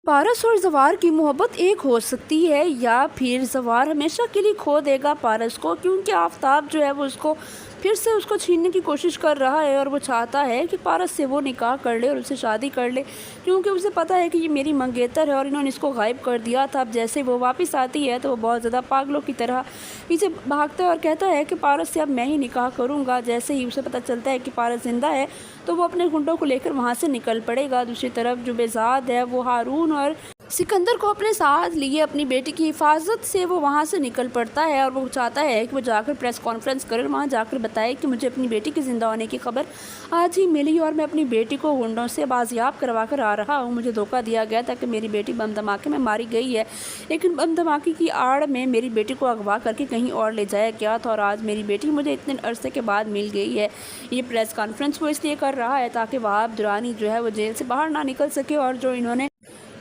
पारस और ज़वार की मोहब्बत एक हो सकती है या फिर ज़वार हमेशा के लिए खो देगा पारस को, क्योंकि आफ़ताब जो है वो उसको फिर से उसको छीनने की कोशिश कर रहा है और वो चाहता है कि पारस से वो निकाह कर ले और उससे शादी कर ले, क्योंकि उसे पता है कि ये मेरी मंगेतर है और इन्होंने इसको गायब कर दिया था। अब जैसे वो वापस आती है तो वो बहुत ज़्यादा पागलों की तरह पीछे भागता है और कहता है कि पारस से अब मैं ही निकाह करूँगा। जैसे ही उसे पता चलता है कि पारस ज़िंदा है तो वो अपने गुंडों को लेकर वहाँ से निकल पड़ेगा। दूसरी तरफ जो बेज़ाद है वो हारून और सिकंदर को अपने साथ लिए अपनी बेटी की हिफाजत से वो वहाँ से निकल पड़ता है और वो चाहता है कि वो जाकर प्रेस कॉन्फ्रेंस करे, वहाँ जाकर बताए कि मुझे अपनी बेटी के ज़िंदा होने की खबर आज ही मिली और मैं अपनी बेटी को गुंडों से बाजियाब करवा कर आ रहा हूँ। मुझे धोखा दिया गया था कि मेरी बेटी बम धमाके में मारी गई है, लेकिन बम धमाके की आड़ में मेरी बेटी को अगवा करके कहीं और ले जाया गया था और आज मेरी बेटी मुझे इतने अरसे के बाद मिल गई है। ये प्रेस कॉन्फ्रेंस वो इसलिए कर रहा है ताकि वहाब दुरानी जो है वो जेल से बाहर ना निकल सके और जो इन्होंने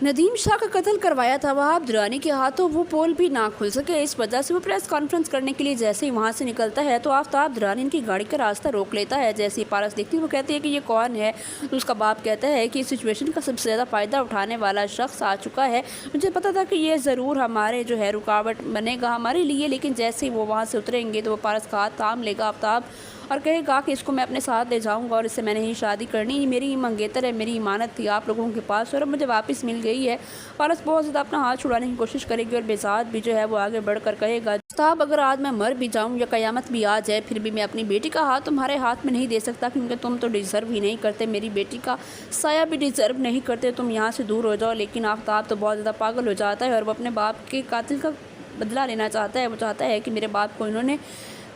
नदीम शाह का कत्ल करवाया था वहाब दुरानी के हाथों वो पोल भी ना खुल सके। इस वजह से वो प्रेस कॉन्फ्रेंस करने के लिए जैसे ही वहाँ से निकलता है तो आफ़ताब दुरानी इनकी गाड़ी का रास्ता रोक लेता है। जैसे ही पारस देखती है वो कहती है कि ये कौन है, तो उसका बाप कहता है कि इस सिचुएशन का सबसे ज़्यादा फ़ायदा उठाने वाला शख्स आ चुका है। मुझे पता था कि ये ज़रूर हमारे जो है रुकावट बनेगा हमारे लिए, लेकिन जैसे ही वो वहाँ से उतरेंगे तो वो पारस का हाथ थाम लेगा आफ़ताब और कहेगा कि इसको मैं अपने साथ ले जाऊंगा और इससे मैंने ही शादी करनी, ये मेरी मंगेतर है, मेरी इमानत थी आप लोगों के पास और अब मुझे वापस मिल गई है। पारस बहुत ज़्यादा अपना हाथ छुड़ाने की कोशिश करेगी और बेज़ाद भी जो है वो आगे बढ़कर कहेगा, साहब अगर आज मैं मर भी जाऊं या क़यामत भी आ जाए फिर भी मैं अपनी बेटी का हाथ तुम्हारे हाथ में नहीं दे सकता, क्योंकि तुम तो डिज़र्व ही नहीं करते, मेरी बेटी का साया भी डिज़र्व नहीं करते, तुम यहाँ से दूर हो जाओ। लेकिन आफ़ताब तो बहुत ज़्यादा पागल हो जाता है और वो अपने बाप के कातिल का बदला लेना चाहता है। वो चाहता है कि मेरे बाप को इन्होंने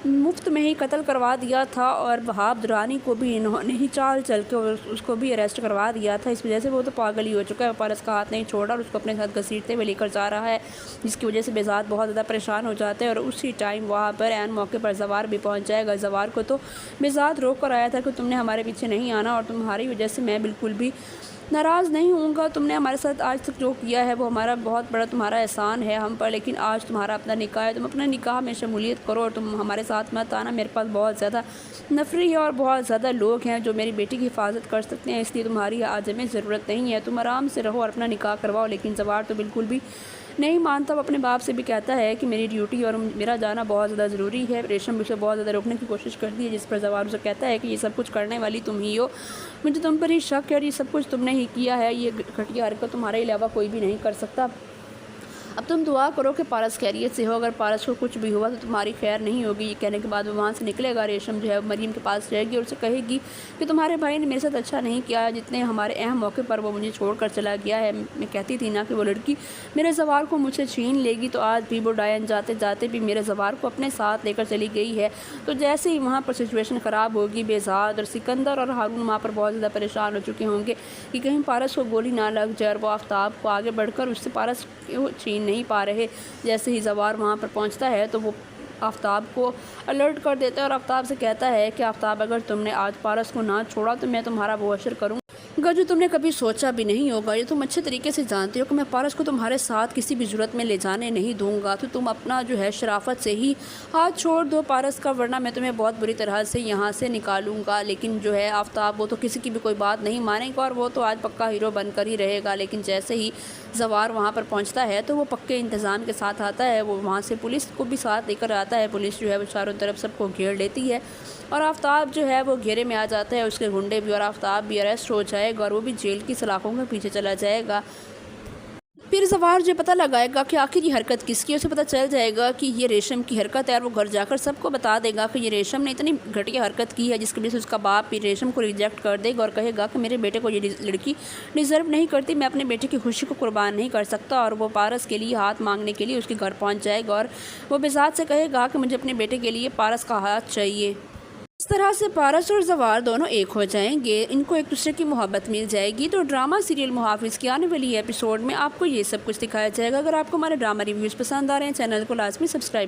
मुफ्त में ही कत्ल करवा दिया था और वहाब दुरानी को भी इन्होंने ही चाल चल के उसको भी अरेस्ट करवा दिया था। इस वजह से वो तो पागल ही हो चुका है। पारस का हाथ नहीं छोड़ा और उसको अपने साथ घसीटते हुए लेकर जा रहा है, जिसकी वजह से बेज़ाद बहुत ज़्यादा परेशान हो जाते हैं और उसी टाइम वहाँ पर ऐन मौके पर ज़वार भी पहुँच जाएगा। ज़वार को तो बेज़ाद रोक कर आया था कि तुमने हमारे पीछे नहीं आना और तुम्हारी वजह से मैं बिल्कुल भी नाराज़ नहीं हूँगा, तुमने हमारे साथ आज तक जो किया है वो हमारा बहुत बड़ा तुम्हारा एहसान है हम पर, लेकिन आज तुम्हारा अपना निकाह है, तुम अपना निकाह में शमूलियत करो और तुम हमारे साथ मत आना। मेरे पास बहुत ज़्यादा नफरी है और बहुत ज़्यादा लोग हैं जो मेरी बेटी की हिफाजत कर सकते हैं, इसलिए तुम्हारी आज हमें ज़रूरत नहीं है, तुम आराम से रहो और अपना निकाह करवाओ। लेकिन ज़वार तो बिल्कुल भी नहीं मानता। वो अपने बाप से भी कहता है कि मेरी ड्यूटी और मेरा जाना बहुत ज़्यादा ज़रूरी है। रेशम उसे बहुत ज़्यादा रोकने की कोशिश करती है, जिस पर ज़वार उसे कहता है कि ये सब कुछ करने वाली तुम ही हो, मुझे तुम पर ही शक है और ये सब कुछ तुमने ही किया है, ये घटिया हरकत तुम्हारे अलावा कोई भी नहीं कर सकता। अब तुम दुआ करो कि पारस खैरियत से हो, अगर पारस को कुछ भी हुआ तो तुम्हारी खैर नहीं होगी। ये कहने के बाद वो वहाँ से निकलेगा। रेशम जो है मरीम के पास रहेगी और उसे कहेगी कि तुम्हारे भाई ने मेरे साथ अच्छा नहीं किया, जितने हमारे अहम मौके पर वो मुझे छोड़कर चला गया है। मैं कहती थी ना कि वो लड़की मेरे ज़वार को मुझसे छीन लेगी, तो आज भी वो डायन जाते जाते भी मेरे ज़वार को अपने साथ लेकर चली गई है। तो जैसे ही वहाँ पर सिचुएशन ख़राब होगी, बेज़ाद और सिकंदर और हारून वहाँ पर बहुत ज़्यादा परेशान हो चुके होंगे कि कहीं पारस को गोली ना लग जाए और वो आफ़ताब को आगे बढ़कर उससे पारस छीन नहीं पा रहे। जैसे ही ज़वार वहाँ पर पहुँचता है तो वो आफ़ताब को अलर्ट कर देता है और आफ़ताब से कहता है कि आफ़ताब अगर तुमने आज पारस को ना छोड़ा तो मैं तुम्हारा वो असर करूँगा जो तुमने कभी सोचा भी नहीं होगा। ये तुम अच्छे तरीके से जानते हो कि मैं पारस को तुम्हारे साथ किसी भी ज़रूरत में ले जाने नहीं दूंगा, तो तुम अपना जो है शराफत से ही हाथ छोड़ दो पारस का, वरना मैं तुम्हें बहुत बुरी तरह से यहाँ से निकालूंगा। लेकिन जो है आफ़ताब वो तो किसी की भी कोई बात नहीं मानेगा और वो तो आज पक्का हीरो बनकर ही रहेगा। लेकिन जैसे ही ज़वार वहाँ पर पहुँचता है तो वो पक्के इंतज़ाम के साथ आता है, वो वहाँ से पुलिस को भी साथ लेकर आता है। पुलिस जो है वो चारों तरफ सबको घेर लेती है और आफ़ताब जो है वो घेरे में आ जाता है, उसके गुंडे भी, और आफ़ताब भी अरेस्ट हो जाएगा और वो भी जेल की सलाखों के पीछे चला जाएगा। फिर ज़वार जो पता लगाएगा कि आखिर ये हरकत किसकी है, उसे पता चल जाएगा कि ये रेशम की हरकत है और वो घर जाकर सबको बता देगा कि ये रेशम ने इतनी घटिया हरकत की है, जिसकी वजह से उसका बाप भी रेशम को रिजेक्ट कर देगा और कहेगा कि मेरे बेटे को ये लड़की डिज़र्व नहीं करती, मैं अपने बेटे की खुशी को कुर्बान नहीं कर सकता। और वो पारस के लिए हाथ मांगने के लिए उसके घर पहुँच जाएगा और वो बेज़ाद से कहेगा कि मुझे अपने बेटे के लिए पारस का हाथ चाहिए। इस तरह से पारस और ज़वार दोनों एक हो जाएंगे, इनको एक दूसरे की मोहब्बत मिल जाएगी। तो ड्रामा सीरियल मुहाफिज़ की आने वाली एपिसोड में आपको ये सब कुछ दिखाया जाएगा। अगर आपको हमारे ड्रामा रिव्यूज़ पसंद आ रहे हैं, चैनल को लाजमी सब्सक्राइब